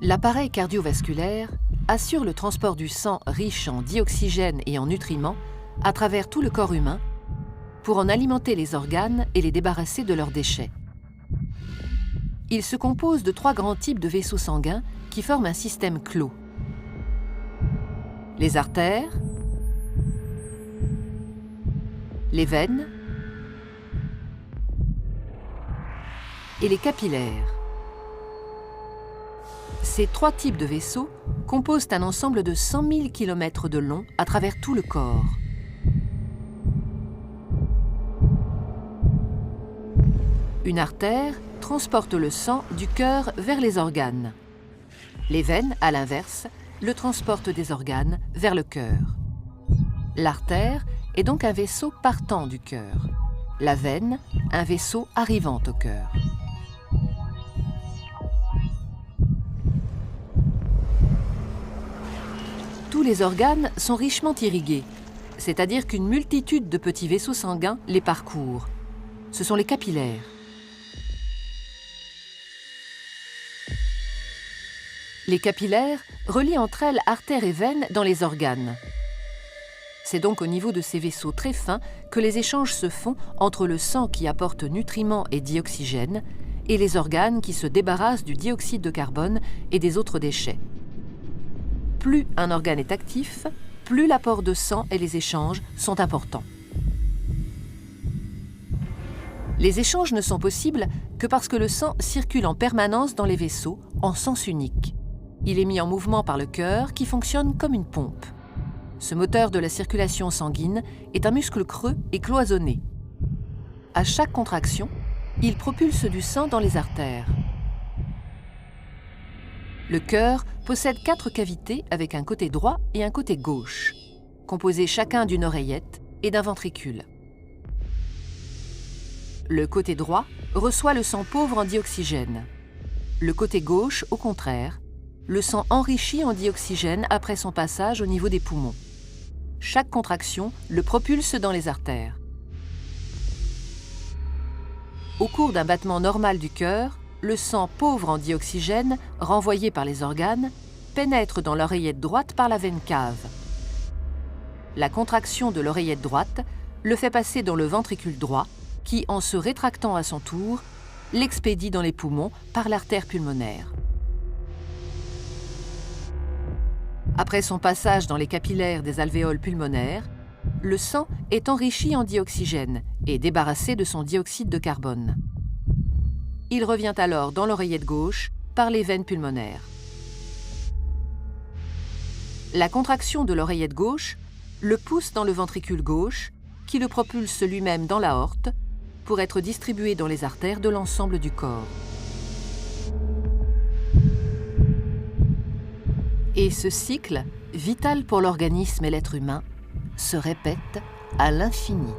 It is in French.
L'appareil cardiovasculaire assure le transport du sang riche en dioxygène et en nutriments à travers tout le corps humain pour en alimenter les organes et les débarrasser de leurs déchets. Il se compose de 3 grands types de vaisseaux sanguins qui forment un système clos. Les artères, les veines et les capillaires. Ces 3 types de vaisseaux composent un ensemble de 100 000 km de long à travers tout le corps. Une artère transporte le sang du cœur vers les organes. Les veines, à l'inverse, le transportent des organes vers le cœur. L'artère est donc un vaisseau partant du cœur. La veine, un vaisseau arrivant au cœur. Tous les organes sont richement irrigués, c'est-à-dire qu'une multitude de petits vaisseaux sanguins les parcourent. Ce sont les capillaires. Les capillaires relient entre elles artères et veines dans les organes. C'est donc au niveau de ces vaisseaux très fins que les échanges se font entre le sang qui apporte nutriments et dioxygène et les organes qui se débarrassent du dioxyde de carbone et des autres déchets. Plus un organe est actif, plus l'apport de sang et les échanges sont importants. Les échanges ne sont possibles que parce que le sang circule en permanence dans les vaisseaux en sens unique. Il est mis en mouvement par le cœur qui fonctionne comme une pompe. Ce moteur de la circulation sanguine est un muscle creux et cloisonné. À chaque contraction, il propulse du sang dans les artères. Le cœur possède 4 cavités avec un côté droit et un côté gauche, composés chacun d'une oreillette et d'un ventricule. Le côté droit reçoit le sang pauvre en dioxygène. Le côté gauche, au contraire, le sang enrichi en dioxygène après son passage au niveau des poumons. Chaque contraction le propulse dans les artères. Au cours d'un battement normal du cœur, le sang pauvre en dioxygène, renvoyé par les organes, pénètre dans l'oreillette droite par la veine cave. La contraction de l'oreillette droite le fait passer dans le ventricule droit, qui, en se rétractant à son tour, l'expédie dans les poumons par l'artère pulmonaire. Après son passage dans les capillaires des alvéoles pulmonaires, le sang est enrichi en dioxygène et débarrassé de son dioxyde de carbone. Il revient alors dans l'oreillette gauche par les veines pulmonaires. La contraction de l'oreillette gauche le pousse dans le ventricule gauche, qui le propulse lui-même dans l'aorte pour être distribué dans les artères de l'ensemble du corps. Et ce cycle, vital pour l'organisme et l'être humain, se répète à l'infini.